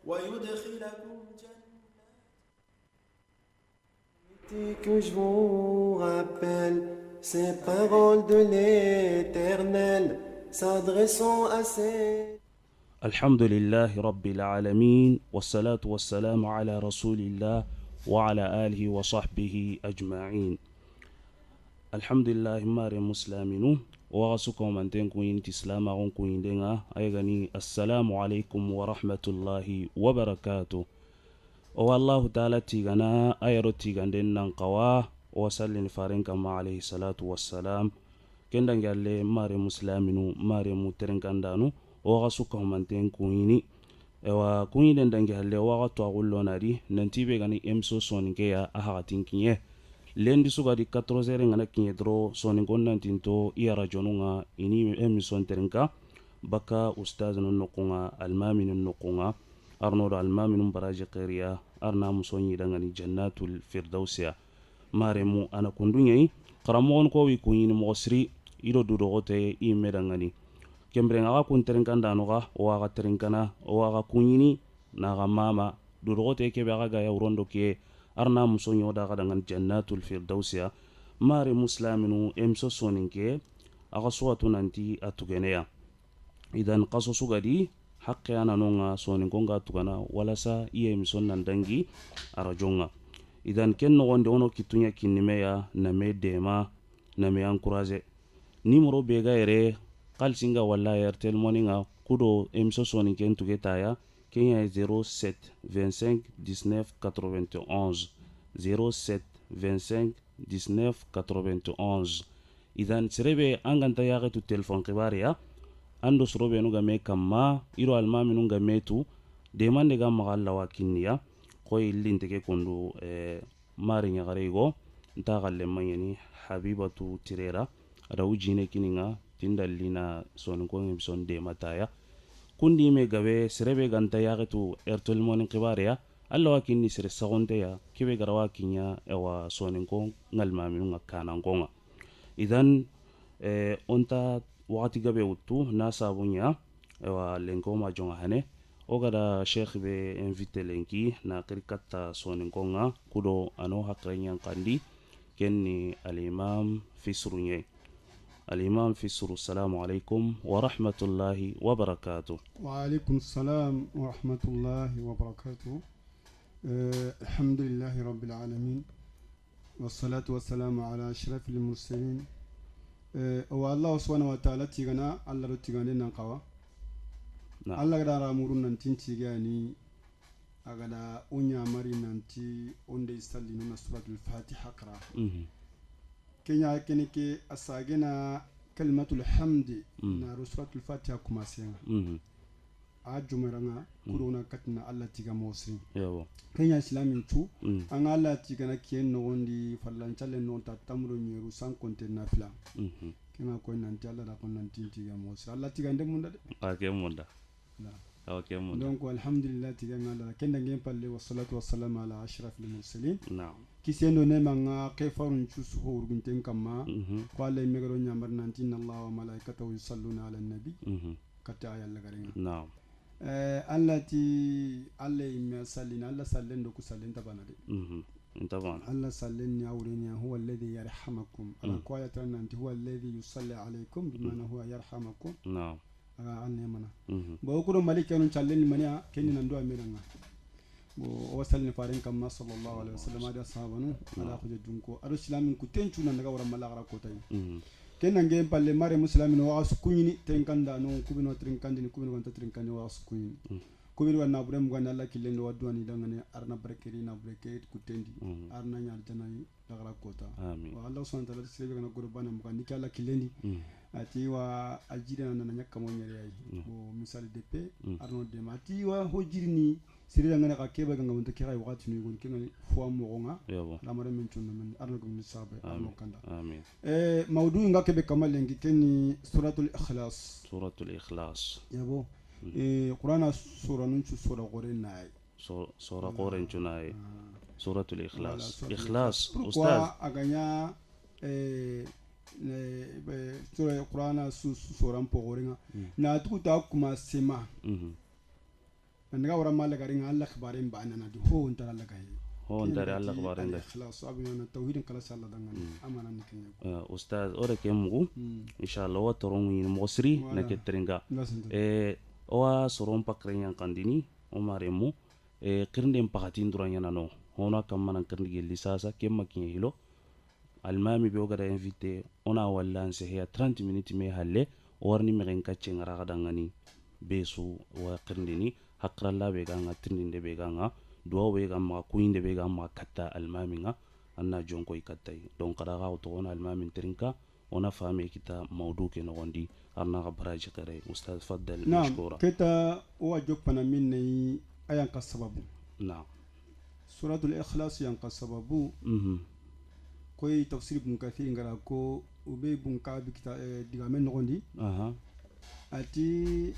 ويدخلكم que je vous rappelle ces paroles de l'Éternel s'adressant à ses... الحمد لله رب العالمين والصلاة والسلام على رسول الله وعلى آله وصحبه أجمعين. الحمد لله مار مسلمين وغسكم من تنكوين تسلام غنكوين دينا أيغني السلام عليكم ورحمة الله وبركاته. والله تعالى تيغنا أيرو تيغندين ننقوا وسلم فارنك ما عليه الصلاة والسلام كندن قال مار مسلمين مار مترنكندانو waga suka humanten kuhini ewa kuhini den dangi halle waga to agullo nari nanti be gani emso soninke ya aha tinkinye lendi suka di 4h ngana kinye dro sonin gon nantinto iyara jonunga ini emison terinka baka ustaz non nokunga almamin nokunga arno do almamin baraji qariya arna musonyi dangani jannatul firdausiya maremu ana kundunyai qaramogon ko wi kuhini mosri ido dudogote i medangani kembren aga kun terenkanda noga o aga terenkana o aga kunyini na ga mama durogote kebe aga ga yawrondo ke arna musonyo da ga dangan jannatul firdausiya mari musliminu emso soninke aga suwatu nanti atugeneya idan qaso sugadi haqqi ana nonga sonin konga tugana walasa iye mison nan dangi arajonga idan ken no gonde ono kitunya kinnimeya na me dema na me encourager nimero be ga ere qal singa walla airtel money nga kudo emso sonin ken tugetaya kenya 07 25 19 91 07 25 19 91 idan serebe anganta yaqe tu telefon qibariya ando sorobe no game kamma iro almami no game tu de mande ga magalla wakinniya ko illinte ke kondo mari nya garego nta galle manyani habibatu tirera ada ujine kininga tindallina son ko ngim son de mataya kundi me gabe serebe ganta yagetu airtel money qibariya alla wakinni sere sagonte ya kibe garawa kinya ewa sonin ko ngalma mi ngakana ngonga idan onta wakati gabe wutu na sabunya ewa lenko ma jonga hane o gada sheikh be invite lenki na kirkata sonin konga kudo ano hakrenya kandi kenni al-imam fisrunye الإمام فسر السلام عليكم ورحمة الله وبركاته. وعليكم السلام ورحمة الله وبركاته. الحمد لله رب العالمين والصلاة والسلام على أشرف المرسلين. والله سبحانه وتعالى تيغنا الله تيغنا نقوا. الله قد رامورون ننتين تيغاني أغدا أونيا ماري ننتي أوندي يستلينون سورة الفاتحة قرأ. كenya keneke asagena kalimatul hamdi na suratul fatiha kuma senga a jumaranga kuruna katna allah tiga mosri yawo kenya islamin tu an allah tiga na kiyen no wondi fallanchale no tatamro nyeru san konte na fila kema ko nanti allah da kon nanti tiga mosri allah tiga ndem munda de ake munda okay munda donc alhamdulillah tiga ngala kenda ngem palle wa salatu wassalamu ala ashrafil mursalin na'am kisendo ne manga kefarun chusu hurgunten kama qala megaro nyamar nanti allah wa malaikatahu yusalluna ala nabi kata ayalla garenga na'am allati alla imma sallina alla sallen do ku sallen tabana de taban alla sallen ya wurin ya huwa alladhi yarhamakum ala qayatan nanti huwa alladhi yusalli alaykum bima huwa yarhamakum na'am anne mana bo ko do malikanu sallen mania kenni nan do amiranga o wasalni farin kamma sallallahu alaihi wasallam ada sahabanu ala ko junko ado islamin ku tenchu nan daga wara malagara ko tay kenan ngem palle mare muslimin wa askunyini tenkanda no kubino trinkandi ni kubino gonta trinkandi wa askunyini kubino wana burem gwana alla kilendo wadwani dangane arna barakeri na barake ku tendi arna nyal tanai dagara kota wa allah subhanahu wa ta'ala sebe kana gurbana mukandi kala kilendi ati wa ajira na nyakka mo nyere ay bo misal depe arno de mati wa hojirni sirira ngana ka keba ganga wonta kira wakati ni gon kenga fo mo gonga lamare men tunna men arno ko ni sabe arno kanda amin mawdu nga kebe kamalengi kenni suratul ikhlas yabo qur'ana sura nunchu sura gore nay sura gore nunchu nay suratul ikhlas ustaz aganya sura qur'ana sura mpo gore nga na tukuta kuma sema nanga wara malla garin Allah khabarin ba anana di ho on tara lagaye ho on tara Allah khabarin da ikhlas abuna tauhidin kala sallah dangan amana nikin ustaz ore kemu inshallah wa toron yin mosri na ketringa owa soron pakren yan kandini o maremu qirndem pakatin duran yana no hona kamana qirndi gelli sasa kemma kin hilo almami be ogada invité ona wallanse he 30 minutes me halle warni me ren kacce ngara kadangani besu wa qirndini hakralla be ganga tindinde be ganga duwa be gamba kuinde be gamba katta almami nga anna jonko ikatai donc kada ga to ona almami trinka ona fami kita mawdu ke no gondi arna ga baraji kare ustaz faddal mashkura keta wa jokpana minni ayan ka sababu na suratul ikhlas yan ka sababu koy tafsir ibn kathir ngara ko ube bun ka bi kita digamen no gondi ati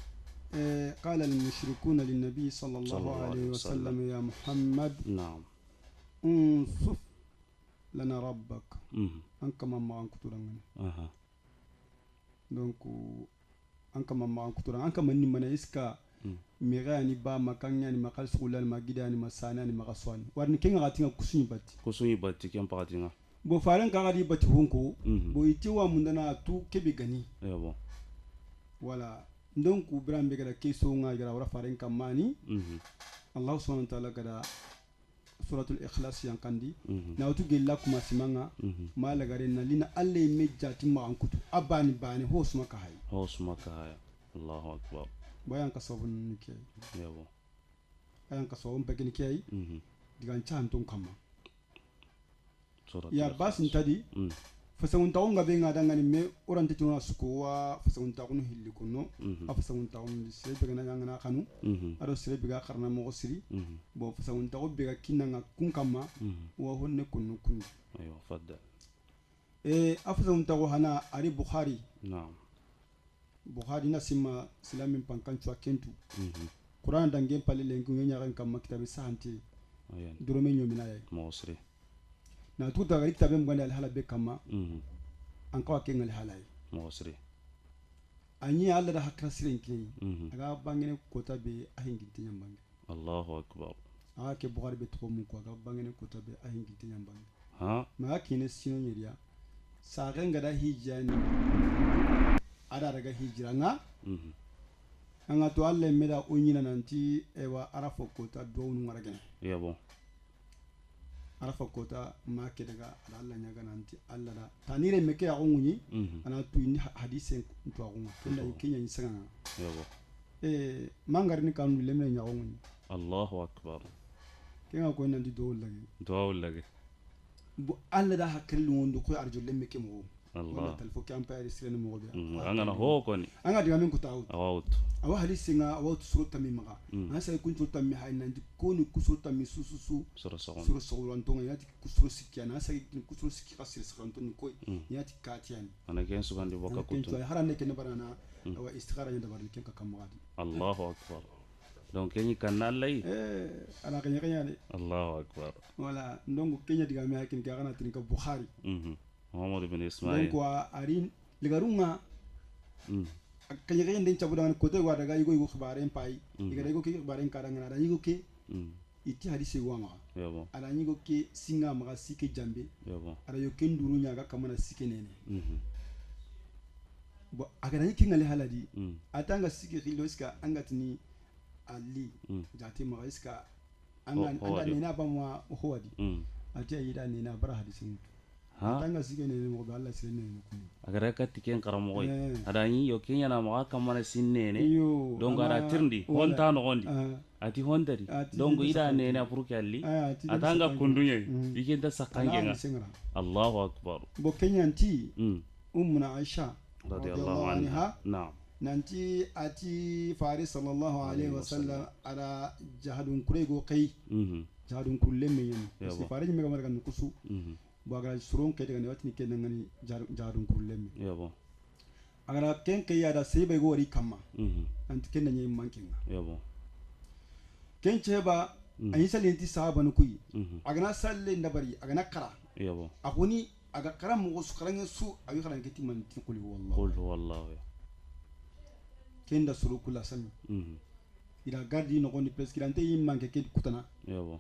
قال المشركون للنبي صلى الله عليه وسلم يا محمد نعم انصف لنا ربك أنك ما أنك ترانغني donc anka mamma anku turan anka manni mana iska mirani ba makanya ni makal sugulal magidani masana ni makaswani warni kenga gatinga kusunyi batti kem pagatinga bo faran ka gadi batti honko bo itiwa mundana tu kebe gani yabo wala donc brambe gada keso nga gara wara faran kamani Allah subhanahu wa ta'ala gada suratul ikhlas yang kandi na utu gella kuma simanga mala gare na lina alle mejjati ma ankutu abani bani hosuma ka hay Allahu akbar bayan ka sabun nike yabo bayan ka sabun bagin kiyai digan chanton kama suratul ya basin tadi fasangun taun gabe nga dangani me orante tuna sukowa fasangun taun hilli kunno fasangun taun sebe gana ngana kanu ado sebe ga karna mo siri bo fasangun taun be ga kinanga kun kama wa honne kunno kun ayo fadda fasangun taun hana ari bukhari na'am bukhari na sima silamin pankan chwa kentu qur'an dangen palile ngunya ran kama kitabi sahanti ayan durome nyomina yai mo siri na tuta ga kitabe mbanda alhala be kama an kawa ken alhala mosri anyi alla da hakra sirin kin aga bangene kota be ahingi tinyambange Allahu akbar aga ke bukhari be to mun ko aga bangene kota be ahingi tinyambange ha ma kine sino nyiriya sa ganga da hijani ada daga hijira nga anga to alla meda onyina nanti ewa arafo kota do nu ngaragene yabo arafa kota ma ke daga Allah nya gananti Allah da tanire meke ya ngunyi ana tu ni hadise to agunga kenda kenya ni sanga yabo mangar ni kanu lemne nya ngunyi Allahu akbar kenga ko nan di do lagi bu Allah da hakkel wondu ko arjo lemme ke mo Allah talfo ke ampere sirene mo be anga na ho ko ni anga diga men ko taw awut awa hadise nga awut surata mi maga an sai kun surata mi hayna ndi ko ni kusurata mi sususu sura sawran to yati kusuru sikiana sai kusuru sikki kasir sawran to ni koy yati katiani ana ken subandi boka kutu to harande ken barana awa istikhara nya dabar ken ka kamadi Allahu akbar donc kenyi kanal lay ana kenya de Allahu akbar wala ndongo kenya diga me hakin ka kana tin ka bukhari Muhammad ibn Ismail donc wa arin ligarunga kanya den chabu dan kote wa daga yugo yugo khibaren pai diga yugo ke khibaren ka dangana da yugo ke iti hadisi wanga yabo ala yugo ke singa maga sike jambe yabo ala yo ken duru nya ga kamana sike nene bo aga dan kin ale haladi atanga sike khilo iska angatni ali jati maga iska anga nena ba mo howadi ati ayida nena bara hadisin tanga sige ne mo Allah sirene ne ko agara ka tiken karamo koy adani yo kenya na ma kamana sinne ne donc ara tirndi honta no gondi ati hondari donc ida ne na purkalli atanga kundunye ikenta sakange nga Allahu akbar bo kenya nti ummuna Aisha radiyallahu anha na'am nanti ati faris sallallahu alaihi wasallam ala jahadun kurego kai jahadun kulle me yen si faris me gamar kan kusu bagara suron kay daga ne watni ken ngani jahadun kulle me yabo agara ken kay yada sai bai go wari kamma nanti ken nyi mankin yabo ken cheba ayi salinti sahaba no kuyi agana salle ndabari agana kara yabo akuni aga kara mo su karange su ayi karan keti man ti qul huwallahu qul huwallahu kenda suru kula sami ida gardi no gondi presque ante yimmanke ke kutana yabo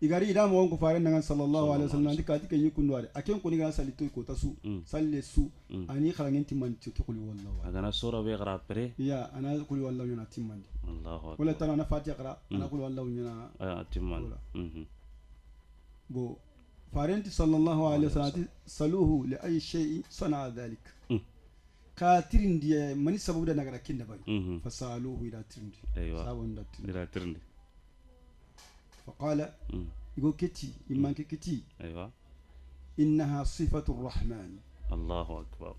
igari ida mo ko fare nan sallallahu alaihi wasallam dikati ken yikunduare aken ko ni ga sali to ko tasu salle su ani kharangen timman to kuli wallahu agana sura be gara pre ya ana kuli wallahu yana timman Allahu akbar wala tana na fatiha qara ana kuli wallahu yana timman bo farenti sallallahu alaihi wasallam saluhu li ay shay'in sana'a dhalik katirin dia mani sababu da nagara kinda bari fasaluhu ila tirindi sabon da tirindi فقال يقول كتي إما كتي أيوة إنها صفة الرحمن الله أكبر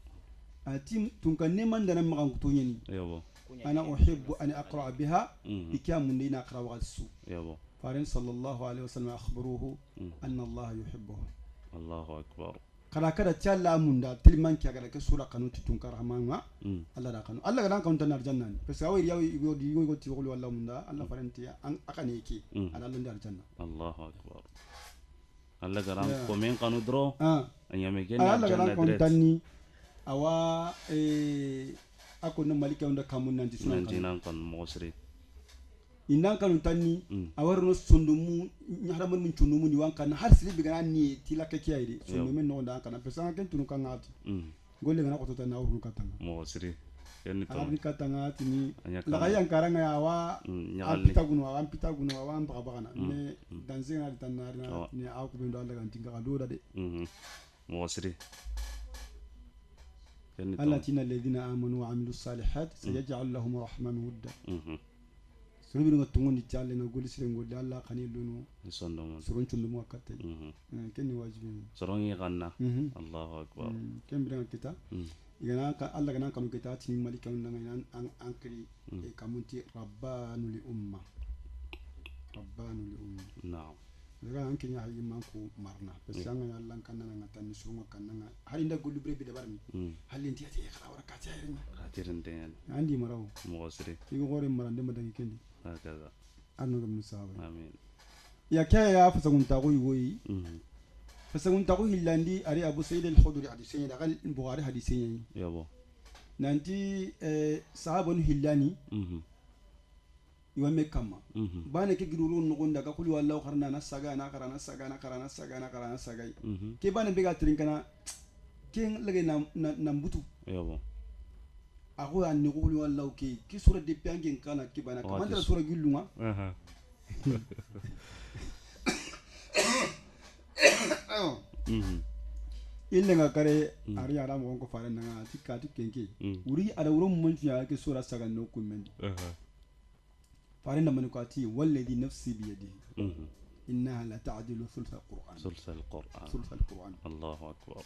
أتيم تنكن نمان دنا مغنقتوني أيوة أنا أحب أن أقرأ بها إكام من دين أقرأ وغسو أيوة فارن صلى الله عليه وسلم أخبروه أن الله يحبه الله أكبر kada kada talla munda tilman kya kada ke sura kanu tunkar hamanga Allah da kanu Allah gadan kanu tanar janna parce que awai yawi go ti wolu wallahu munda Allah farenti an akane yake ala Allah dar janna Allahu akbar Allah gadan ko men kanu dro anyame gen Allah gadan kanu tanni awa ako no malika unda kamun nan sunan kan mosri indan kanu tanni awarno sondumu nyaharaman min chundumu ni wankan har sili bigana ni tilaka kiyayde sondumu no ndan kana pesa ken tunu kan ngati golle ngana ko to tan awru katanga mosri ken to ni katanga tini la gayan karanga ya wa ampitaguno wa amba bagana ne danze ngari tanarina ni awku bindo Allah kan tinga do de mosri ken to allatina alladhina amanu wa amilus salihat sayaj'al lahum rahman wudda suru bi ngatungu ni challe na goli sire ngol Allah khani lunu sondo mon surun chundu mo akatte ken ni wajibi soron yi ganna Allahu akbar ken bi kita igana ka Allah gana kanu kita tin malika nan an ankri e kamunti rabbanu li umma na'am daga an kenya hayi man ko marna parce que an Allah kan nan ngata ni suru kan nan har inda golu bre bi da barmi halin ti ati khala wara ka ta irin khatirin den andi maraw mo sire igo gore marande madangi kendi hakaza anno gam sahaba amin ya kaya fasagun tago yoyi fasagun tago hillandi ari abu sa'id al-khudri hadisi da gal bukhari hadisi yabo nanti sahabun hillani iwame kama bana ke giduru no gonda ka kuli wallahu kharna na saga na karana sagai ke bana bega trinkana ken lage na mbutu yabo ako an ni kuli wallahu ki sura de piangen kana ki bana kamanda sura gillunga ille nga kare ari ara mo ko fare na tikati kenke uri ada wuro mun fiya ke sura saga no kumendi fare na man ko ati walladhi nafsi bi yadihi innaha la ta'dilu thuluth al-Qur'an Allahu akbar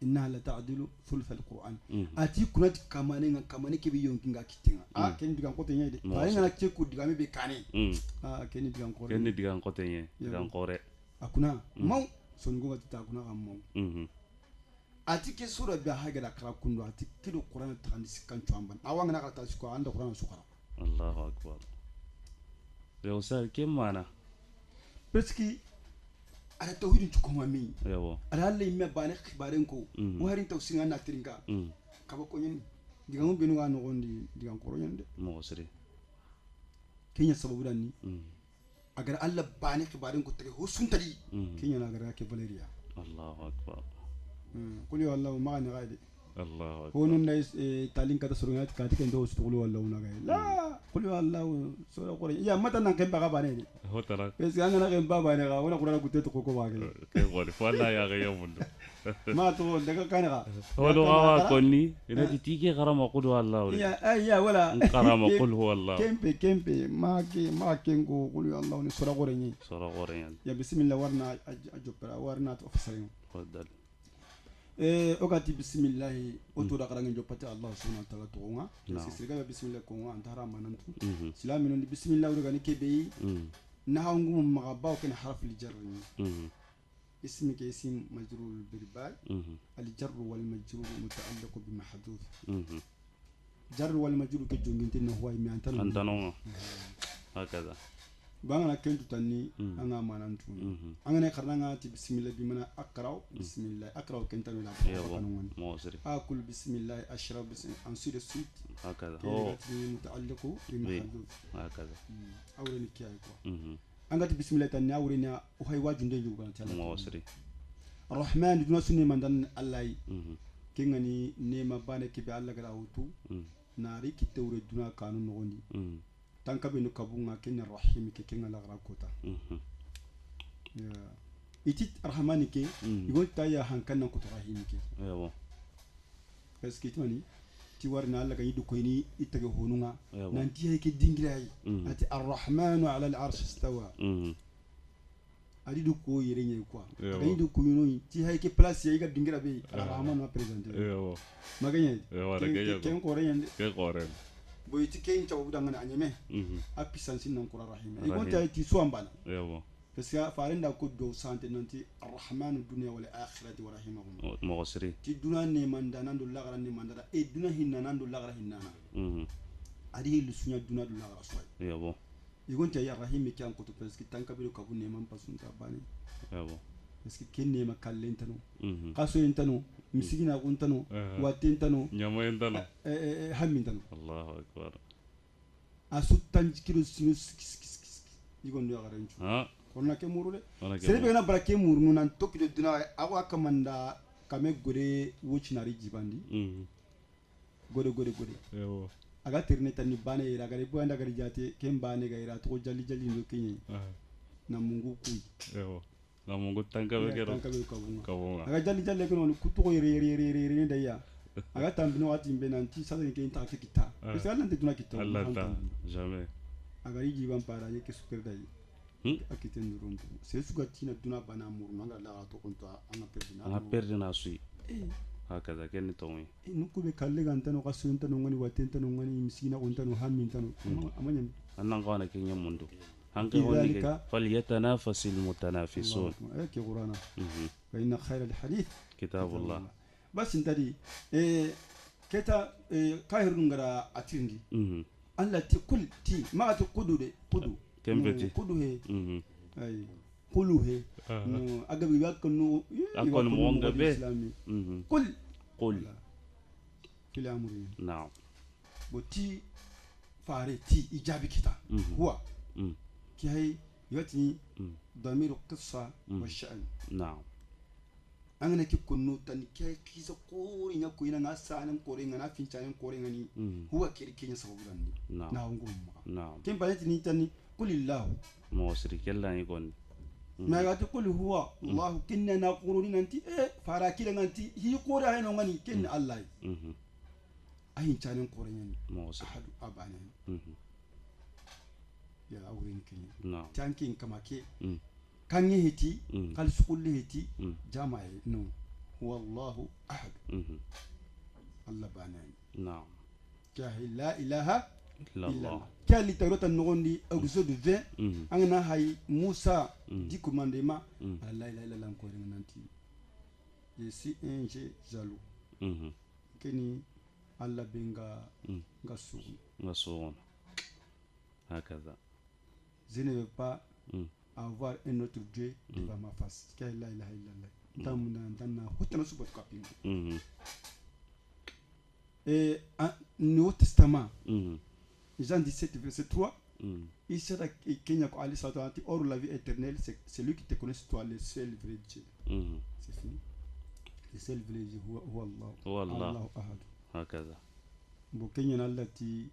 innaha la ta'dilu thuluth al-Qur'an ati kunati kamane ke bi yonki nga kitinga ken digan ko tenye de fare na ke ku diga me be kane ken digan ko tenye digan kore akuna mau songo ta kuna ga mau ati ke sura bi haga da kara kundu ati kido Qur'an ta kan sikan chuamban awanga na ka ta ko anda Qur'an sukara Allahu akbar Reusal kemana peski ala tawhidin chukoma mi yabo ala alle me bane khibaren ko warin tawsinga na tiringa kaba ko nyen diga mo benu wano gondi diga ko nyande mo sire kenya sababu danni agar alla bane khibaren ko tege hosuntali kenya na agar ke valeria Allahu akbar kuli wallahu ma ni gaide Allahu akbar honun dai talin kata surungat kati ken do stu kuli wallahu na gaide la kuli wallahu sura ko ya mata nan ken baga bane ni hotara pes ga ngana ken baba ne ga wala kula ku teto ko baage ke wala fala ya ga yamundo ma to daga kanega wala wa konni ina tike garama qul wallahu ya wala garama qul huwa allah kempe ma ken ko kuli wallahu ni sura gore ni ya bismillah warna ajopra warna to fasarin fadal okati bismillah oto da karanga jopati Allah subhanahu wa ta'ala to nga parce que ga bismillah ko nga antara manantu silamino ni bismillah do gani kebe na hangu magaba ken harf li jar اسم كاسم مجرور بالباء الجر والمجرور متعلق بمحذوف جر والمجرور كجونجنتين هو يمانتن انتنو هكذا bangana kentu tanni anga manantu angane kharnanga ti bismillah bimana akraw bismillah akraw kentanu la kanwan akul bismillah ashrab bismillah ainsi de suite هكذا هو متعلق بمحذوف هكذا awreni kiyay quoi angati bismillah tanni awrena o hay wajunde yugan tala موسري الرحمن دون سنه mandan allah kengani nema bane kibe allah gara wutu nari kitewre duna kanun nogondi tanka be no kabunga kenna rahim ke kenga la gara kota itit arhamani ke igon taya hankan ko rahim ke ايوه parce que toni ti warna allah ga yidu ko ni itage honunga nanti hay ke dingiray ati arrahmanu ala al-arsh istawa adi du ko yere nyey quoi ga yidu ko no ti hay ke place yi ga dingira be arrahmanu présenter ايوه maganye ايوه رجع ken ko reyande كي قورن boy ti ken taw dangana anyeme a puissance nan ko rahim e gonta ti suambana ايوه parce que farinda ko do santé nanti arrahmanu dunya wal akhirati wa rahimahum موسري ti duna ne mandana do lagara ne mandana e duna hinna nan do lagara hinnana adi lu sunya duna do lagara soy ايوه igonta ya rahim ki an ko to parce que tanka be ko ne man pasunta bani ايوه parce que ken ne makallentano qaso entano misigina guntano watentano نيامو يندنا hamintano الله اكبر asuttan kilo sinus igondo ya garanchu ها konna ke murule serebe na barake murnu nan tokido duna awa kamanda kame gore wuchinari jibandi gode ايوه aga terne tani bane ira gari buanda gari jate ken bane ga ira to jali no kenyi na mungu kui ايوه na mungu tanka be kero kabunga aga jali ko no kutu ko yere da ya aga tambino wati mbe nanti sa ke inta ke kita parce que Allah duna kita Allah ta jamais aga yi jiban para yake super dai akiten durumbu sai su gatina duna bana murnu ga la to kunta ana perdina sui هكذا كان تومي نكوب كالله أنتنو قصو أنتنو غني واتنتنو غني مسكينة أنتنو هم أنتنو أمانيم أنا قانا كينيا مندو هنك هونيك فليتنافس المتنافسون إيه كقرانا فإن خير الحديث كتاب الله بس أنتدي كتا كاهر نغرا أتينجي الله تقول تي ما تقولوا ده قدو كم بتي قدو هي أي قلوا هي أجاب يبقى أقول مونغا به قل في الأمر نعم بتي فاري تي إيجابي كتا هو كي هي يأتي ضمير القصة والشأن نعم أنا كي كنو تاني كي كيس كوري نكوينا ناسا أنا كوري أنا فين كوري أني هو كيري كي نسوي لاني نعم نعم كم بعدين تني تاني قل الله موسري كلا يكون ما يقول هو الله كنا نقولون أنتي فاراكيل أنتي هي قوري هاي نغني كن الله أين كان قوري أحد أبانا يا أورين كني تانكين كما كي كان يهتي قال سقول يهتي جامع نو هو الله أحد الله بانا نعم كاهي لا إله إلا الله كالي تروت النغندي أغزود في أنا هاي موسى دي كومانديما لا إله إلا الله كورين نانتي يسي إنجي جالو كني الله بينغا غسون هكذا je ne veux pas avoir un autre Dieu devant ma face car la ilaha illallah tamna hotana subat kapin et Nouveau Testament Jean 17 verset 3 il sera Kenya ko ali sallallahu or la vie éternelle c'est lui qui te connaît toi le seul vrai Dieu c'est fini le seul vrai Dieu هو الله أحد هكذا bo Kenya nallati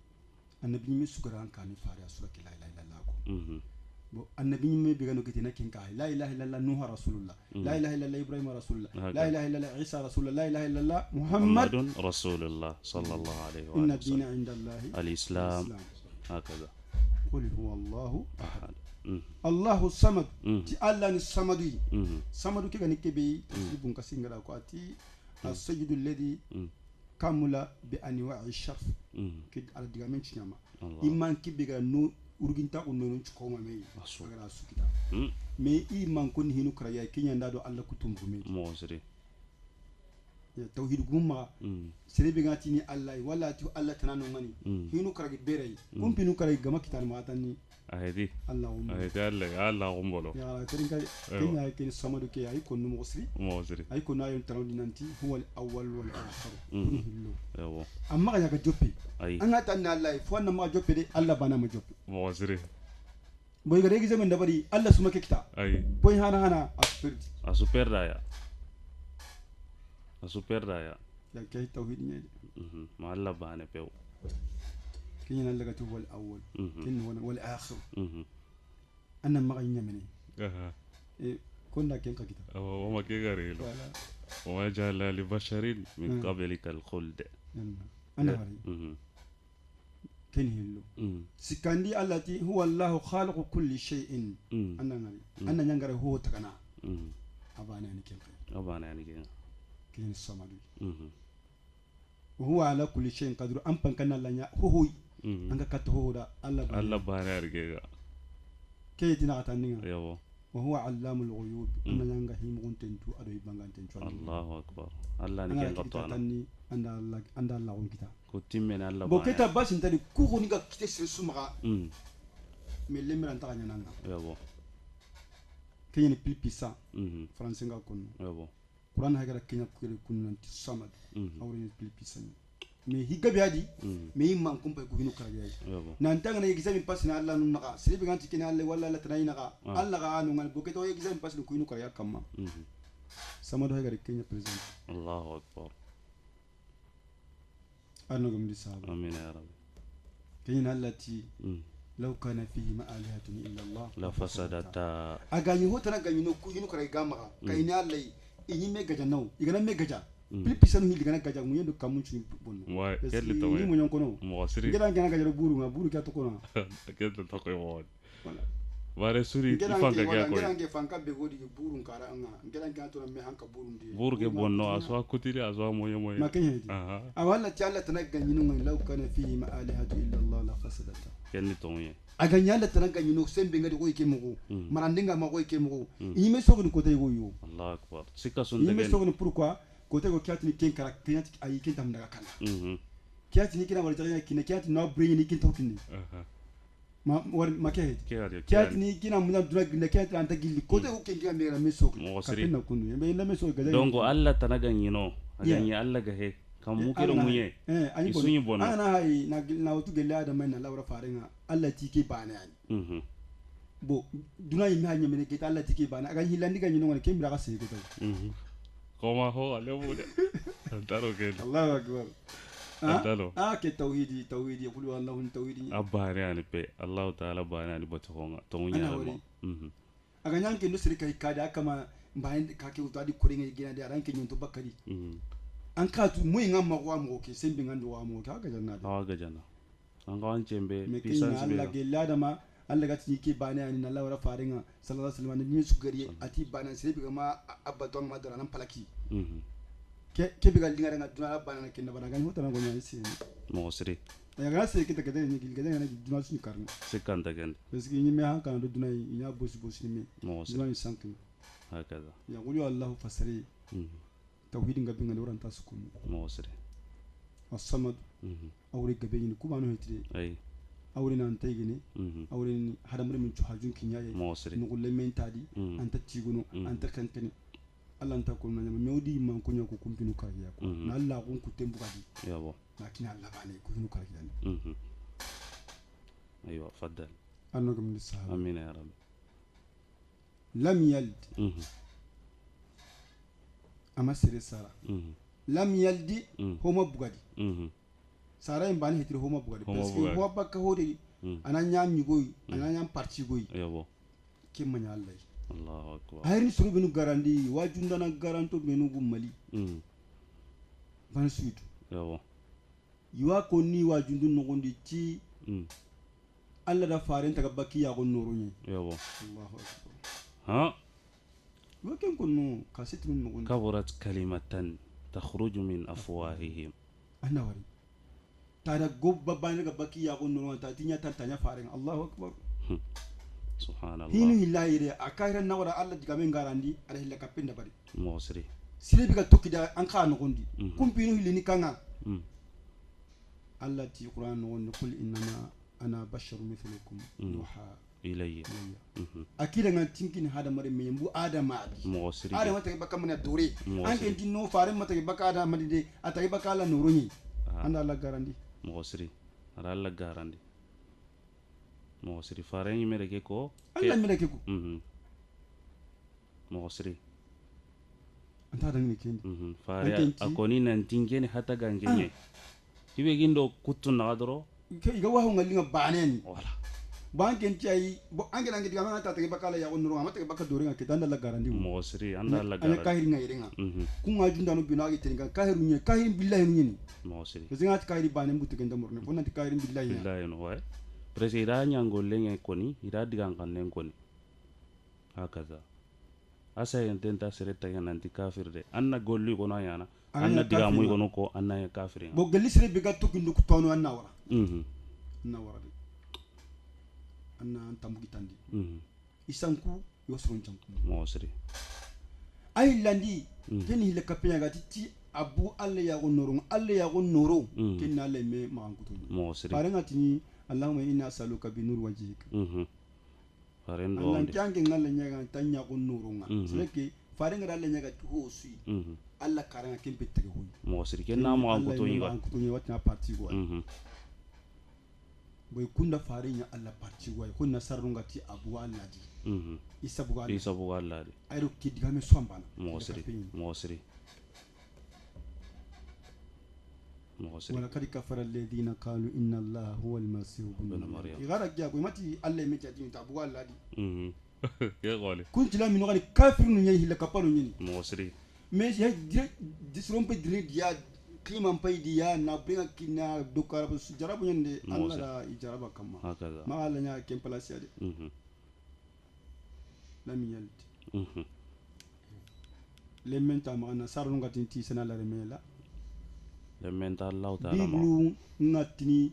annabi mi sugaran kan fare sura la ilaha illallah ko bo annabi mi be gano kitina kin ka la ilaha illallah nuh rasulullah la ilaha illallah ibrahim rasulullah la ilaha illallah isa rasulullah la ilaha illallah muhammadun rasulullah sallallahu alaihi wa sallam inna dina inda allah al-islam هكذا قل هو الله احد الله الصمد تي الله الصمد صمد كي غني كبي بون كاسينغرا ko ati as-sayyid alladhi kamula bi anwa'i sharf kid ala digamen chinyama imman kibiga no urginta ko non ci ko mame agara sukita me imman kon hinu kraya kinya ndado alla kutum gume mosri ya tauhid gumma serebe ngati ni allah wala tu allah tanano ngani hinu karagi berei kumpinu karagi gama kitan matani ahedi allahumma ahedi allah gumbolo ya terinka kenya ken samadu ke ay konno musri ay konno ayon tanodi nanti huwa al-awwal wal akhir yawo amma ga ga joppi an hata na allah fo na ma joppi de allah bana ma joppi musri boy ga regi zaman da bari allah suma ke kita ay boy hana a superda ya ya kai tauhid ne ma Allah bana pew kin yana daga tuwal awwal kin wal akhir annan ma ganya mene kun da kin ka kita wa ma ke gare lo wa ma ja'ala li basharin min qablika al khuld ana hari kin hillo sikandi allati huwa allah khaliqu kulli shay'in annan hari annan yangare ho takana abana ne kin كين الصمدي وهو على كل شيء قدر أم بنكنا لنا هو أنك كته دا الله بارا رجع كي دينا تانية يابو وهو علام الغيوب أنا يانغا هيم كنتو أدوي بانغان تنشوا الله أكبر الله نكين قطعنا أنا الله ونكتا كتيم من الله بو كتا باس انت دي كوكو نيكا كتسر سمغا من لمر انتا نانا يابو كين بيل بيسا فرانسينغا كون يابو Quran hagara kenya kule kunanti samad awre pilpisani me higa biadi me imman kumpa ko hinu karabi nan tanga na examen pass na Allah nun naka sebe ganti kina Allah wala la tanai naka Allah ga anu ngal boketo examen pass ko hinu karaya kamma samad hagara kenya president Allahu akbar arno gum disaba amin ya rabbi kenya allati law kana fihi ma alihatun illa Allah la fasadata agani hotana ganyi no ku hinu karaya gamma kayina Allah ini megaja naw igana megaja pilpisanu hili gana gaja munyendo kamunchu bonno wa kelle to ni munyon kono mo siri gana gaja buru ka to kono kelle to ko mo wala suri ifanga ga ko gana fanka be godi buru ngara nga gana to me hanka buru ndi buru ke bonno aswa kutiri aswa moyo makenya awalla ti Allah tanaga nyinu ngi law kana fihi ma alihatu illa Allah la fasadata kelle to moye aga nyanda tanaga nyinu sembe ngadi ko ikemugo marandinga ma ko ikemugo yime sogni ko tay goyo Allah akbar sika sunde yime sogni pourquoi ko tay go kyatini ken kara kyati ayi ken tam daga kana kyati ni kina wala tanya kina kyati no brain ni ken tokini ma war make kyati ni kina mun dura ginda kyati anta gilli ko tay go ken kina mera meso kapina kundu yembe ina meso gaza dongo Allah tanaga nyino agani Allah ga he kamu kiro munye isunyi bono ana hay na wutu gella da mai na laura faringa Allah tike bana yani bo duna yi hanya mene ke Allah tike bana aga hilandi ga nyino ke mira ka se ke to koma ho ale bude daro ke Allahu akbar daro ke tauhidi qul wallahu tauhidi abare ani pe Allah taala bana ni boto honga to munya aga nyanke no sirika ikada kama mbaende kake utadi kuringa gina da ranke nyonto bakari an katu moyi ngam ma wa mo ke sembe ngando wa mo ka ga janna an ga wancembe pisan sibe Allah ge ladama Allah ga tiki bane ani na lawra faringa sallallahu alaihi wasallam ni su gari ati bana sibe ga ma abaton ma dara nan palaki ke bigal dinga nga duna bana ke na bana ga hota na go nyani si mo sire ya ga se kita gade ni gilgade na duna su karno sekanda gen parce que ni me han kan do duna ina bosi ni me duna sankin hakaza ya qulu Allah fasari tauhidin gabe ngani waran ta sukun mo sire as-samad awre gabe ni kuma no hitire ay awre nan tay gene awre ni hadamre min chuhajun kinyaye mo sire no gulle men tadi anta tiguno anta kankene Allah anta ko nanya mewdi man ko nyako kumpinu kariya ko na Allah ko ku tembu kadi yabo lakini Allah bane ko hinu kariya aywa faddal annagum lisahaba amin ya rabbi lam yalid ama sere sara lam yaldi homa bugadi sara en bani hitire homa bugadi parce que ho bakka hodi anan nyam nyugoy anan nyam parti goy yabo kimanya Allah Allahu akbar hayri suru binu garandi wajunda na garanto binu gumali ban suitu yabo yuwa ko ni wajundu no gondi ci Allah da faren ta gabaki ya gon noronya yabo Allahu akbar ha وكم كنوا كاسيت من نقول كبرت كلمة تخرج من أفواههم أنا وري ترى جوب بابان بكي يقول نور تاتينيا تانيا فارين الله أكبر سبحان الله هنا هلا يري أكاير نورا الله جامين غاراندي على هلا كابين دبري موسري sire biga tokkida an ka no gondi kumpinu hilini kanga Allah ti Qur'an no gondi qul innama ana basharun mithlukum yuha ilayya akida ngan tinkin hada mare me mbu adama adi adama ta baka mun dore an ke dinno fare mata baka adama de ata baka la nuruni anda Allah garandi mosri ara Allah garandi mosri fare ni mere ke ko Allah mere ke ko mosri anta dan ni kendi fare akoni nan tingene hata gangenye hibe gindo kuttu na doro ke iga wa ngali nga baneni wala banken tay bo angel angel diga mata ta bakala ya onno amata baka dore nga kedanda la garandi mosri anda la garandi anya kahiri nga yerenga ku nga junda no bina gi teringa kahiru nye kahiru billahi ni mosri kezinga ta kahiri banen butu kenda morne fonna ta kahiru billahi no wa presida nyangole nge koni ira diga nganen koni hakaza asa yententa sereta yana anti kafir de anna golli kono yana anna diga muy kono ko anna ya kafir bo gelli sere biga tukindu ko tono anna wara anna wara de anna tambugi tandi isanku yosron janku mosri ay landi keni le kapenya gati ti abu alle ya gonoro alle ya gonoro kenna le me mangutu mosri parenga tini allahumma inna as'aluka bi nur wajhik faren do Allah kyange ngale nyaga tanya gonoro nga seleke farenga dalle nyaga ho sui Allah karanga kempe tege hoy mosri kenna mangutu yiga mangutu ni watna parti go boy kunda farenya Allah parti go kunna sarunga ti abu alladi isabu alladi ayro kidiga me sombana mosri wala kadi kafara alladhina qalu inna allaha huwa almasih ibn maryam igara jago mati Allah meti ati tabu alladi ya gole kunti min ngani kafir nu nyi hilla kapalo nyi mosri mais ya disrompe dire dia climat pay dia na bringa kina dokara jarabu nyende Allah da ijaraba kama hakaza ma Allah nya kem place ade lam yalti le menta ma na sarnu ngati ti senala remela le menta Allah taala ma biblu ngatini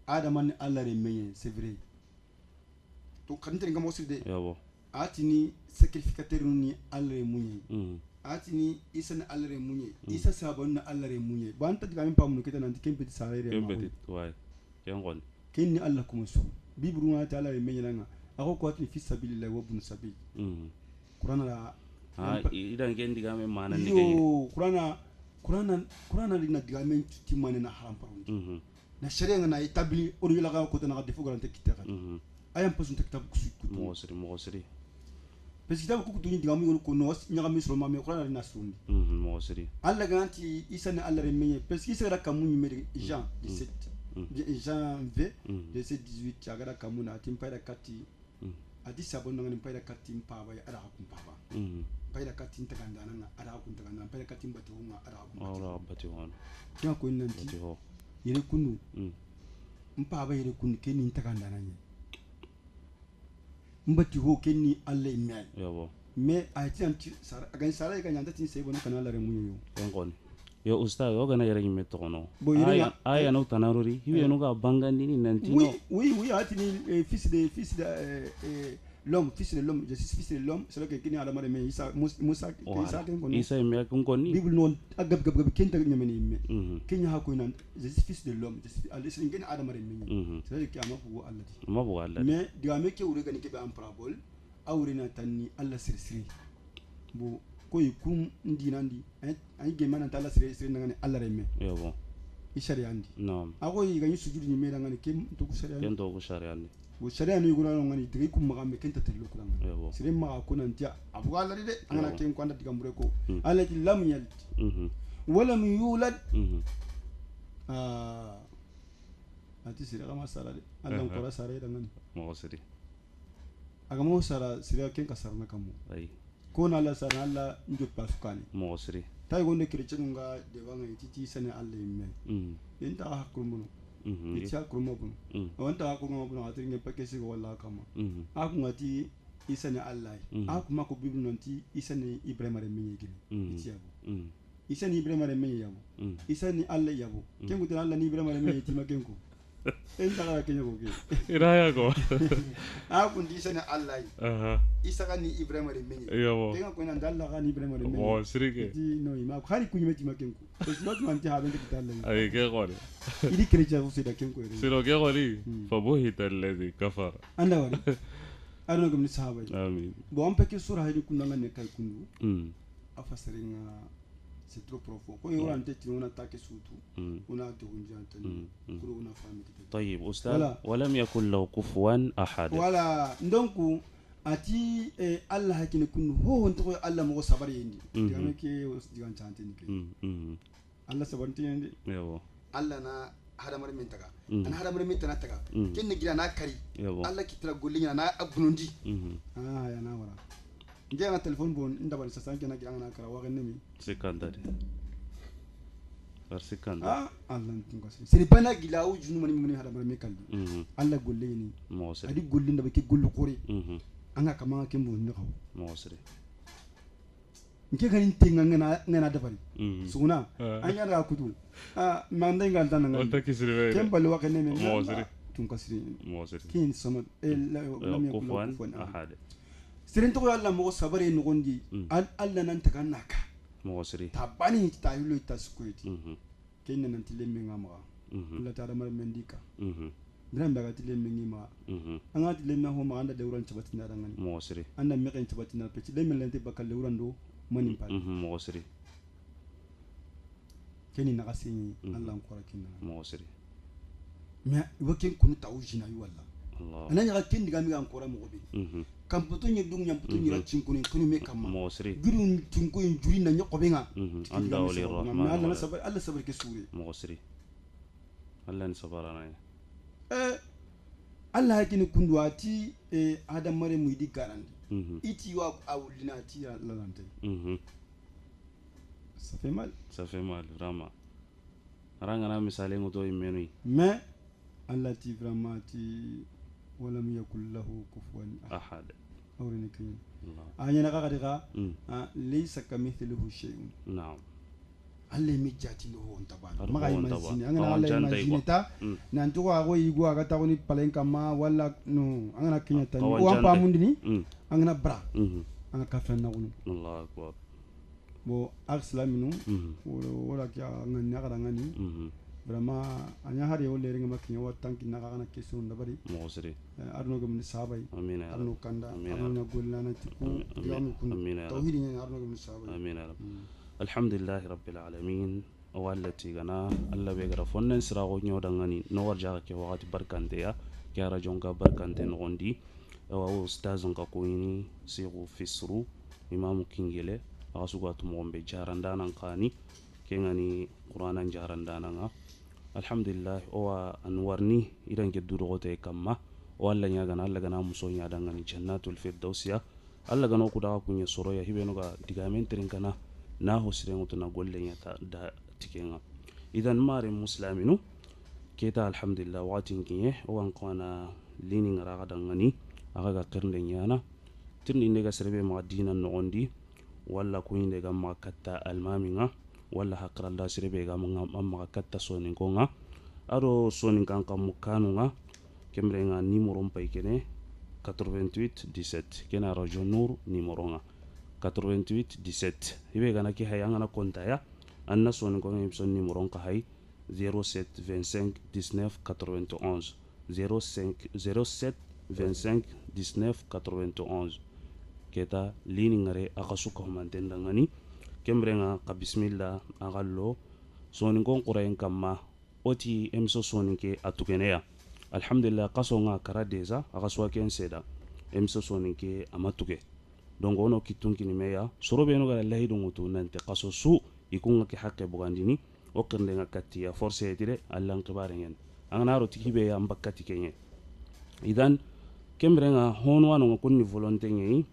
adaman Allah remeye c'est vrai to kanite ngam oside yabo atini sacrificateur ni Allah remunye atini isa na Allah remunye isa sabon na Allah remunye ba anta diga min pamu kita nanti kempe ti sare re kempe way yangon kenni Allah kuma su bibru na ta Allah remunye nanga ako ko atini fi sabilillah wa bun sabil qur'ana la idan gen diga men manan ni yo qur'ana dina diga men ti manen haram parundi na sharia na itabli on yila ga ko tan defu garante kitaka ayam pasun kitab ku mosri parce que tabu ku tuni diga mi ko no nyaga mi solo mame qur'ana dina sundi mosri Allah ganti isa na Allah remenye parce que isa ra kamu ni mede Jean 17 Jean 20 verset 18 agara kamu na tim payda katti adi sabon ngani payda katti mpaba ya ara ku mpaba payda katti ntagandana na ara ku ntagandana payda katti mbati hunga ara ku mbati hunga kya ko nanti yere kunu mpaba yere kunu keni ntagandana ni mbati ho keni Allah imai yabo me ati anti sara agan sara ga nyanda tin sey bono kana la remunyo yo yangon yo ustad yo gana yere ngimme tono aya no tanaruri hiwe no ga bangandi ni nantino oui ati ni fils de l'homme fils de l'homme je suis fils de l'homme c'est là que kini ala mare me isa musa isa ken kono isa me kun konni bible non agab gab kenta nyamene me kenya ha ko nan je suis fils de l'homme je suis alisin ngene ala mare me c'est là que amafu Allah di mabu Allah mais diga me ke ure gani ke be am parabole awre na tanni Allah sirsiri bo koy kum ndinandi ay ge mananta Allah sirsiri ngani Allah reme yo bon ishari andi non akoy ganyi sujudi ni me ngani kem to ku shari andi ken to ku shari andi bo sharia ni gura ngani digi kum magambe kenta tello kula ngani sire ma ko nan tia abu Allah de ngana ken ko anda diga mure ko Allah ti lam yalti wala min yulad ati sire kama sara de Allah ko ra sara de ngani mo sire aga mo sara sire ken ka sarna kamu ay ko na Allah sara Allah njo pasukani mo sire tay gonde chrétien nga de wanga titi sene Allah yimme enta hakkumu iti hakkumu bunu wanta hakkumu bunu atri nge pakesi wala kama akungati isane Allah akuma ko bible nonti isane Ibrahim re menye gini iti yabo isane Ibrahim re menye yabo isane Allah yabo kengo tan Allah ni Ibrahim re menye tima kengo enta ga kenya ko ke iraya ko a kun di sana Allah aha isa kan ni Ibrahim re menye yabo kenga ko nan dalla kan Ibrahim re menye mo sirike di no ima khari kunyi meti maken ko to not man ti haben de kitalla ay ke qore idi krecha ko se da ken ko re siro ke qori fa buhita alladhi kafara anda wari arno gum ni sahaba amin bo am peke sura haydi kunna ngane kay kundu afasiringa c'est trop profond ko yoro ante ti wona take sutu wona to hunjanta ko wona fami ti طيب أستاذ ولم يكن له كفوا أحد wala ndonku ati Allah hakini kun ho honto ko Allah mo sabari yindi digame ke digan chante ni ke Allah sabanti yindi يبو Allah na hadamar min taga an hadamar min tana taga kinne gida na kari Allah kitira gollinya na abunundi ya na wara nge na telephone bon inda bari sasan kena gida na kara wa ganne mi سكندري سكندري Allah tunga siri bana gila u junu mani mani hadamar min kalbi Allah gollinya ni موسري adi gollinda bake gollu kore anga kama ke mbon ne kaw موسري nke ganin tinga ngana dabari suna anya da kudu manda ngal tan ngal wata kisire kem balu wa kene men موسري tun kasri موسري kin sama lam yakul كفوا أحد sirin to Allah mo sabare no gondi Allah nan taga naka موسري tabani ta yulo ta squiti kin nan tilemme ngama Allah ta ramar mendika dran daga tilemme ngima anga tilemme ho ma anda dewran cabatina dangan موسري anda me kan cabatina pe tilemme lente bakal dewran do manin pa موسري keni na kasini Allah ko rakinna موسري me wakin kunu tawjina yu walla الله ananya ga ken diga mi ga ko ra mo be kam puto nyi dung nyam puto nyi ra cinkuni kunu me kam موسري gurun cinko yin juri na nyoko be nga anda ولي الرحمن Allah sabar ke sure موسري الله نصبر أنا Allah hakini kundu ati adam mare mu di garandi iti wa awulina ati Allah lante ça fait mal ça fait mal vraiment rangana misale ngoto imenu mais Allah ti vraiment ti walam yakul lahu kufuwan أحد awreni kini الله anya na ka diga laysa kamithlihi shay'un نعم Allah mi jati no hon tabana Har maga hon imagine tabana. angana Hon Allah janta imagine igwa. ta nan to ko igwa ga ta woni palenka ma wala no angana kinya tan Hon wa janta. pa mundini angana bra Mhm. anga kafan na kunu الله أكبر bo arslaminu Mhm. wala kya ngani aga ngani Mhm. vraiment anya hari o leringa makinya wa tanki na kana question da bari موسري arno gum ni sabai آمين يا arno رب kanda Amin. arno na golana tiku Amin. yamu kun Amin ya Rab. tauhid ni arno gum ni sabai آمين يا رب الحمد لله رب العالمين والتي غنا الله بيغرا فونن سراغو نيو دغاني نور جاga ke wakati barkante ya kiara jonga barkante ngondi wa ustaz nga koini siru fisru imam kingile asuga tumombe jarandana nkani kengani qur'anan jarandana nga alhamdulillah wa anwarni idan ke durogote kamma walla nyaga na Allah gana muso nya dangani jannatul firdausiya Allah gana ku da kunya soro ya hibeno ga digamen trinkana na hosiren utuna golle nya ta da tikenga idan mare musliminu keta alhamdulillah watin kinye wan kona lini ngara dangani aga ga kirnde nyana tirni ndega serbe ma dinan no ondi walla ko inde ga ma katta almaminga walla hakra Allah serbe ga ma katta sonin konga ado sonin kan kam kanunga kemre nga numéro mpay kene 88 17 kena radio nour numéro nga 88 17 ibe gana ki hayanga na konta ya anna sonin konga ibson numéro ka hay 07 25 19 91 07 25 19 91 keta lini ngare aka suka humantenda ngani kemre nga ka bismillah agallo sonin kon qurayen kamma oti emso sonin ke atukeneya alhamdulillah kaso nga kara deza aka suwa ken seda emso sonin ke amatuke donc ono kitunki ni meya sorobe no gara lahi dungutu nante kaso su ikunga ki hakke bugandini o kende nga katiya force etire allan kibare ngen angana ro tikibe ya mbakati kenye idan kemre nga hono wano kunni volonté ngi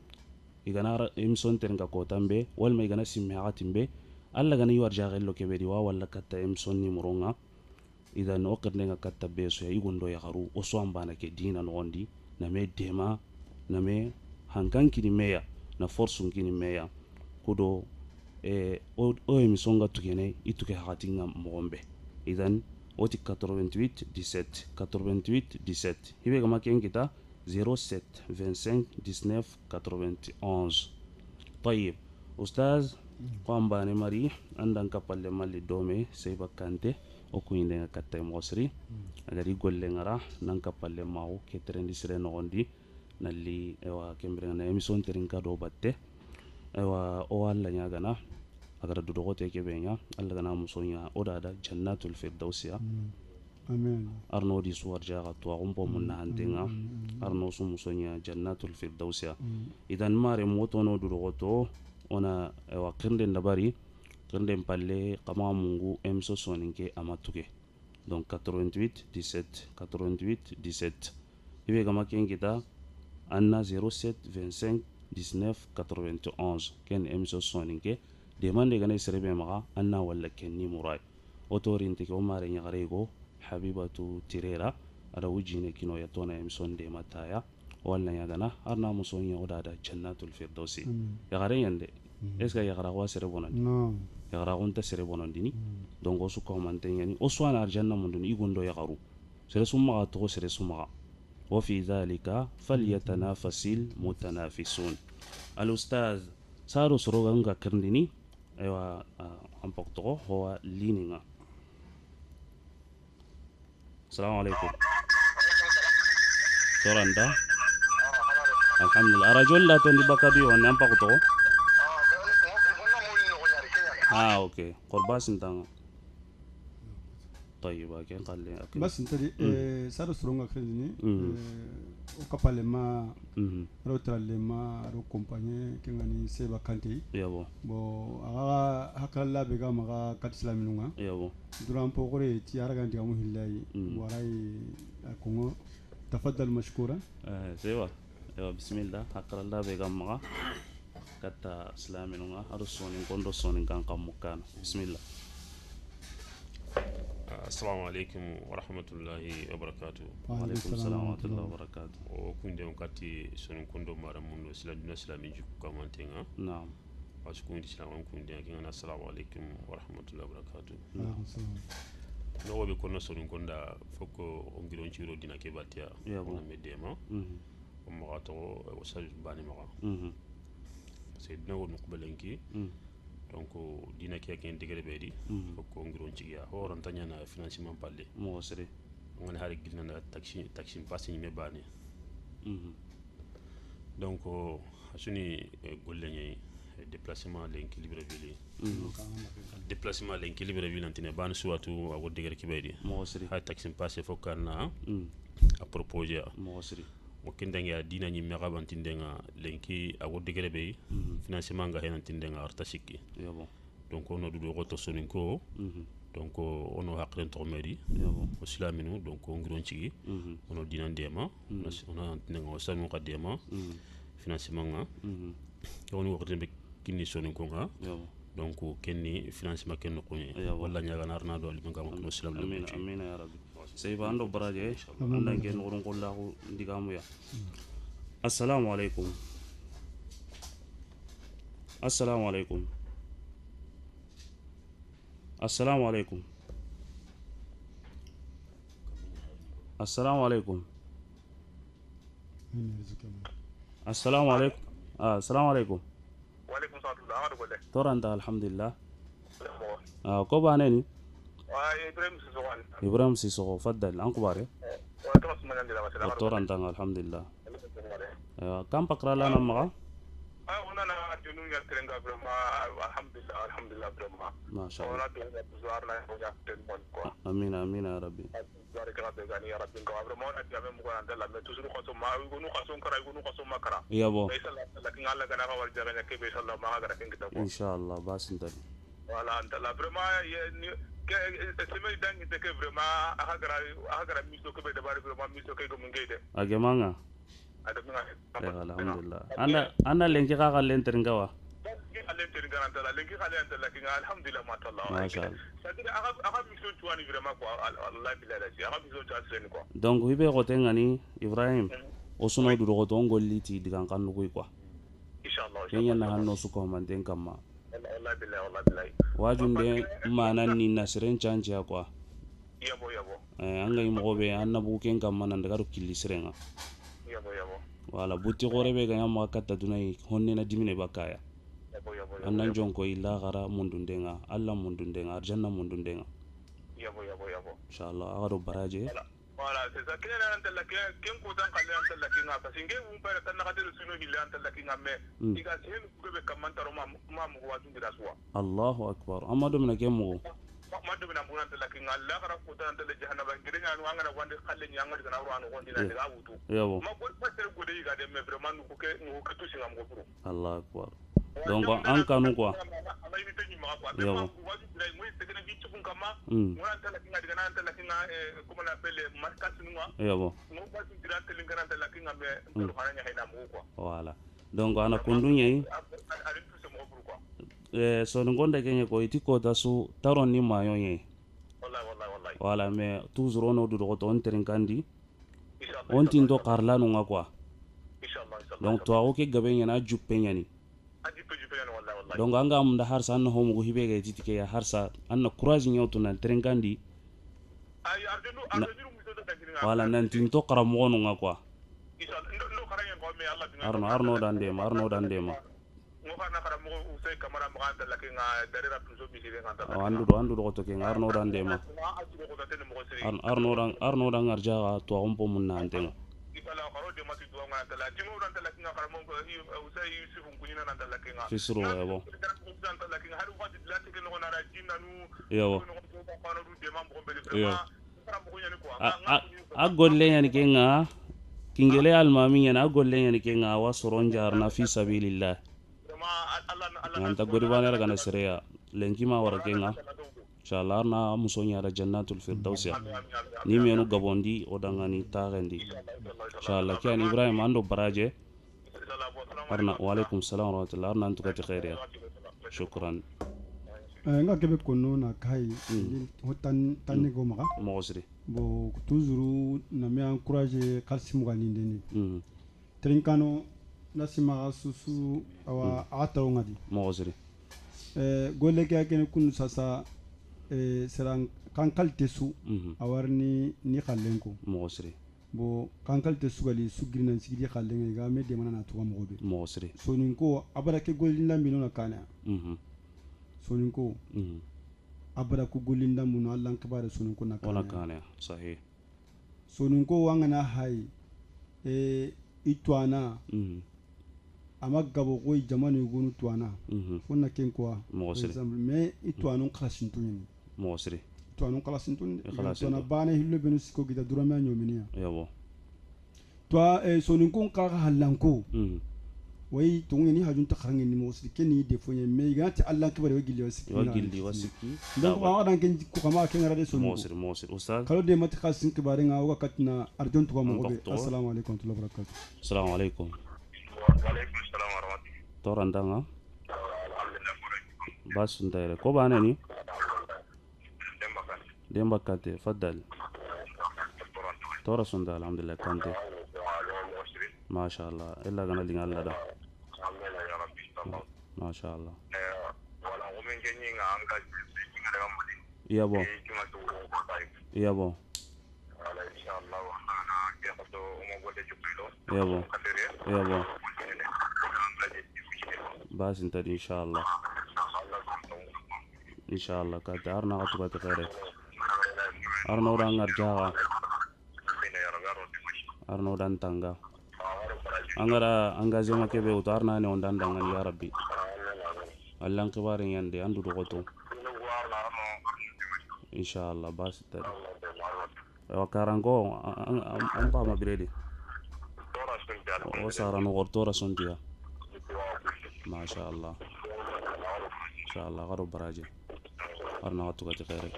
igana emson terenga ko tambe walma igana simme hatimbe alla gana yuar jagello kebedi wa walla katta emson ni muronga idan o kende nga katta beso ya igundo ya garu o so ambana ke dina no ondi na me dema na me hankanki ni meya na force ngini meya kudo o emisonga tukene ituke hakatinga mogombe idan oti 88 17 88 17 hibe gama ken kita 07 25 19 91. طيب أستاذ قام باني مري عندن كبال مالي دومي سيبا كانتي okuinde nga katta mosri agari golle ngara nan kapalle mawo ketrendi sire nogondi nalli ewa kembre na emission terinka do batte ewa o walla nyagana agara do dogote kebenya alla gana musonya odada jannatul firdausiya amen arno di suwar jaga to gumbo munna hantenga arno su musonya jannatul firdausiya idan mare moto no do dogoto ona ewa kirnde ndabari kirnde palle kama mungu emso soninke amatuke donc 88 17 88 17 ibe gama kengita anna 07 25 19 91 ken emso soninke demande gane serebe maga anna walla kenni muray otorinte ko mare nyagarego habibatu tirera ada wujine kino yatona emson de mataya walla yagana arna musonya odada jannatul firdausi yagare yande eska yagara wa sere bonandi no yagara gonta sere bonandini donc osu ko mantengani oswana arjanna munduni igondo yagaru sere summa to sere summa wa fi dhalika falyatanafasil mutanafisun al ustaz saro soroga nga kirndini aywa ampokto ho lininga. Assalamu alaikum. Toranda. Alhamdulillah. Arajol la tondi bakadi on ampokto. Okay. Korba sintanga. طيب اوكي قال لي اوكي بس انت صار سرونغا كريني او كابال ما روتر لما رو كومباني كيغاني سيبا كانتي يابو بو اغا هكلا بيغا مغا كاتسلامينغا يابو درام بوغري تي ارغانتي امو هيلاي وراي كونغو تفضل مشكورا سيوا يوا بسم الله هكلا الله بيغا مغا كاتا سلامينغا ارسوني كوندو سوني كان كاموكان بسم الله. السلام عليكم ورحمة الله وبركاته. وعليكم السلام ورحمة الله وبركاته. وكنت كاتي سنن كندو مارمون سلام سلامي كمان تينا. نعم. وأشكون السلام كنت أنا السلام عليكم ورحمة الله وبركاته. نعم. نو بيكون سنن كندا فوكو أنجلون شيرو دينا كباتيا. كنا مديما. ومغاتو وسال باني مغا. سيدنا ونقبلنكي. donc dina ki ak intégré bedi ko ngiron ci ya horon tanya na financement palle mo sere ngon hari gilna na taxi passe ni me bani donc asuni golle ñay déplacement l'équilibre ville déplacement l'équilibre ville antine ban suwatu wa degré ki bedi mo sere ha taxi passe fokana a proposer mo sere o kindangia dina ñi mega bantindenga lenki ago degré be financement nga hen tindenga arta sikki yabo donc ono du goto soninko donc ono hakren to meri yabo o islaminu donc ngiron cigi ono dina ndema ono tindenga o sanu qadema financement nga ono wakati be kinni soninko nga yabo donc kenni financement ken ko ni wala nyaga narna do libenga mo islam amin amin ya rabbi سيبا عنده براجع عندنا كين نقولون كله ديكامو يا السلام عليكم السلام عليكم السلام عليكم السلام عليكم السلام عليكم السلام عليكم وعليكم السلام ورحمة الله. ترى أنت الحمد لله. كوبا نيني. إبراهيم سيسو فضل أنكباري. دكتور أنت الحمد لله. كم بقرأ لنا مغا؟ ما شاء الله. أمين أمين يا ربي. يا بو. إن شاء الله باس انت. Voilà, la vraiment semaine dernière que vraiment agara miso que de bari vraiment miso que comme ngede. Agemanga. Alhamdulillah. Anda lenki ka kalen teringawa. Kalen teringa la lenki kalen la kinga alhamdulillah ma Allah. Mashallah. C'est-à-dire aga miso tuani vraiment quoi Allah bilala si aga miso tuani quoi. Donc hibe ko tengani Ibrahim osuno du go tongo liti digan kanu quoi. Inshallah. Kenya na hanno su ko man den kamma. Allah billahi wajunde manan ni nasiren chanji akwa yabo yabo anga imo be anna bu ken kam manan daga killi serenga yabo yabo wala buti gore be ga yamma katta dunai honne na dimine bakaya yabo yabo annan jonko illa gara mundundenga alla mundundenga arjanna mundundenga yabo yabo yabo inshallah agado baraje voilà c'est ça kene nan talla ken ko tan kalle an talla kinga parce que ngem pare tan nakade suno hilla an talla kinga me iga sen ko be kamantaro ma mu watu ngira suwa Allahu akbar amadu mina kemu madu mina bunan talla kinga alla gara ko tan talla jahannaba ngire nya anu ngana wande khalle nya ngari kana ru anu gondina daga wutu yabo ma ko patere ko de iga de me vraiment ko ke no ka tusi ngam ko pro Allahu akbar donc an kanu quoi yabo yabo voilà donc ana kundunya so ngonda kenya ko itiko tasu taron ni mayo ye voilà mais toujours on do to on trinkandi on tindo qarlanu ngakwa donc to o ke gabe nyana juppe nyani donc anga am da harsa an homo go hibe ga titike ya harsa an courage nyawtu na trinkandi wala nan tinto qaramo no ngakwa arno dandema andu do to ke arno dandema arno dan arja to on po mun nan tenga fisro yabo a golle yani kenga kingele almami yana a golle yani kenga wa soronjar na fi sabilillah anta gori bana kana sereya lenkima wara kenga inshallah na musonya da jannatul firdaus ni menu gabondi odangani tagendi inshallah kian ibrahim ando baraje arna wa alaikum salam wa rahmatullah arna antukati khair ya shukran nga kebe kono na kai hotan tanne go maka mosri bo toujours na me encourager kalsimu galindeni trinkano nasima susu awa ataro ngadi mosri golle ke akene kunu sasa serang kankal tesu awarni ni khallenko mosri bo kankal tesu gali sugirina sigidi khallenga ga me de manana tuwa mobe mosri soninko abara ke gollinda minona kana soninko abara ku gollinda muno Allah kabare soninko na kana sahih soninko wangana hay itwana amagabo ko jamanu gonu twana fonna ken quoi exemple mais itwanu khasintuni mosri itwanu khasintuni twana bana hillo benu siko gida durama nyominiya yabo twa soninko ka halanko way tungu ni hajun takharangi ni mosri ken defo nye me gati Allah kibare wagili wasiki donc wa wadan ken ko kama ken rade soninko mosri ustad kalo de mat khasin kibare nga wakatna arjon to mo be assalamu alaykum wa rahmatullahi wa barakatuh assalamu alaykum Waalaikum salam warahmatullahi torandanga bas ndayre ko bana ni demba kate faddal tora sunda alhamdulillah kante mashallah illa gana linga alla da mashallah wala women genga anga singa daga mudi yabo yabo wala inshallah ana ke to mo gode jupilo yabo yabo bas انت ان شاء الله ان شاء الله كدارنا غتبات غيري ارنو دان ارجاوا ارنو دان تانغا angara engagement kebe utarna ne ondan dangan ya rabbi Allah kibar yande andu do goto inshallah bas tadi wa karango am pa ma bredi o sarano gortora sondia ما شاء الله ان شاء الله غرو براجي ارنا واتوكا خيرك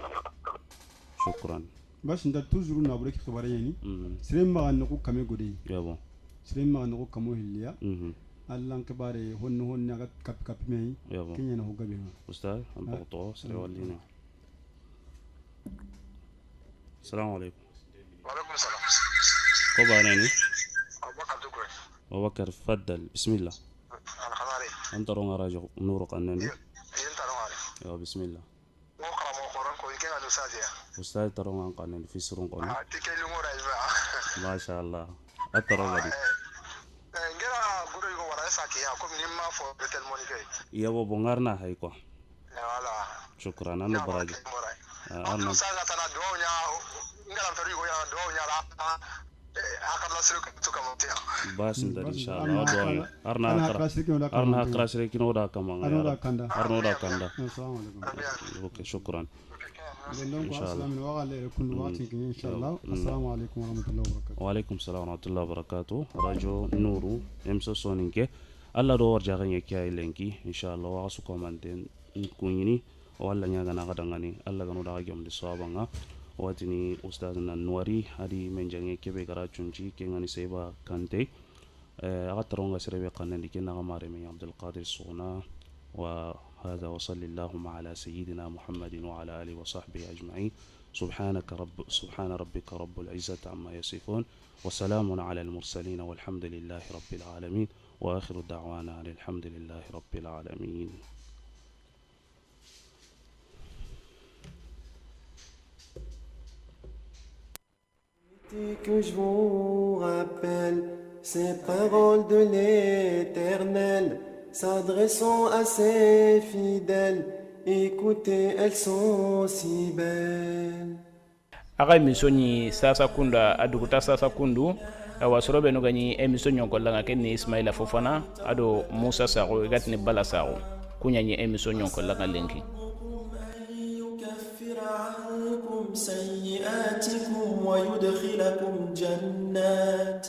شكرا باش انت توجور نابريك خبار يعني سليم ما نكو كامي غودي يابو سليم ما نكو كامو هليا الله كباري هون كاب كاب مي كينيا نهو غبينا استاذ ام بوتو سري ولينا السلام عليكم وعليكم السلام كوبانيني ابو بكر تفضل بسم الله أنت رون راجع نورك أنني. أنت رون. يا بسم الله. مقرأ مقرأ كوي كنا نساجي. ustaz tarongan kanen fisrun kono tikeli ngora iba masha Allah ataro gadi ngera guro yugo wara saki ya ko min ma fo betel monike yabo bongarna hay ko wala shukran anu baraji arno saga tana donya ngara feru yugo ya donya la akala siru to kamotia basin da inshallah donya arna akrasire kino da kamanga arno da kanda assalamu alaikum okay shukran السلام عليكم كل وقت ان شاء الله السلام عليكم ورحمه الله وبركاته وعليكم السلام ورحمه الله وبركاته راديو نورو امسو سونينكي الله دو ورجا غني كاي لينكي ان شاء الله واسو كوماندين كونيني ولا نياغا نغدانغاني الله غنو دا جوم دي صوابanga watini ustadna nuari hadi menjange kebe garachunji kengani seba kante agataronga serebe kanandi kenaga mare me abdul qadir suna wa هذا وصلى اللهم على سيدنا محمد وعلى آله وصحبه أجمعين سبحان ربك رب العزة عما يصفون وسلام على المرسلين والحمد لله رب العالمين وآخر دعوانا أن الحمد لله رب العالمين. Que je vous rappelle ces paroles de l'Éternel, s'adressant à ses fidèles, écoutez, elles sont si belles. Aga emisoni sasa kunda adukuta sasa kundu wasorobe no gani emisoni nkolla ngake ni Ismaila Fofana ado Musa Sago gatni Bala Sago kunyanye emisoni nkolla ngalenki يكفر عنكم سيئاتكم ويدخلكم جنات